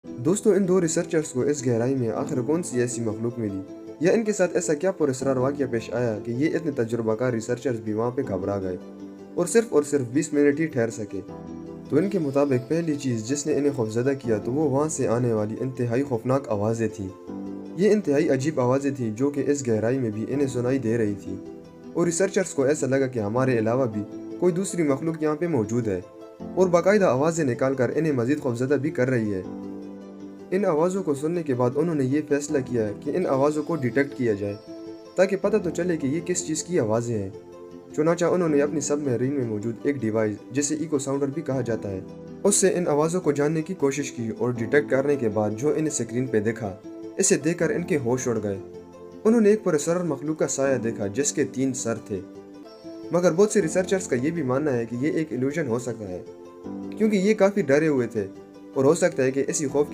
دوستوں، ان دو ریسرچرز کو اس گہرائی میں آخر کون سی ایسی مخلوق ملی، یا ان کے ساتھ ایسا کیا پراسرار واقعہ پیش آیا کہ یہ اتنے تجربہ کار ریسرچرز بھی وہاں پہ گھبرا گئے اور صرف 20 منٹ ہی ٹھہر سکے؟ تو ان کے مطابق پہلی چیز جس نے انہیں خوفزدہ کیا تو وہ وہاں سے آنے والی انتہائی خوفناک آوازیں تھیں۔ یہ انتہائی عجیب آوازیں تھیں جو کہ اس گہرائی میں بھی انہیں سنائی دے رہی تھیں، اور ریسرچرز کو ایسا لگا کہ ہمارے علاوہ بھی کوئی دوسری مخلوق یہاں پہ موجود ہے، اور باقاعدہ آوازیں نکال کر انہیں مزید خوفزدہ بھی کر رہی ہے۔ ان آوازوں کو سننے کے بعد انہوں نے یہ فیصلہ کیا کہ ان آوازوں کو ڈیٹیکٹ کیا جائے تاکہ پتہ تو چلے کہ یہ کس چیز کی آوازیں ہیں۔ چنانچہ انہوں نے اپنی سب میرین میں موجود ایک ڈیوائس جسے ایکو ساؤنڈر بھی کہا جاتا ہے، اس سے ان آوازوں کو جاننے کی کوشش کی، اور ڈیٹیکٹ کرنے کے بعد جو انہیں اسکرین پہ دیکھا، اسے دیکھ کر ان کے ہوش اڑ گئے۔ انہوں نے ایک پراسرار مخلوق کا سایہ دیکھا جس کے 3 سر تھے، مگر بہت سے ریسرچرز کا یہ بھی ماننا ہے کہ یہ ایک ایلیوژن ہو سکتا ہے کیونکہ یہ کافی ڈرے ہوئے تھے، اور ہو سکتا ہے کہ اسی خوف کی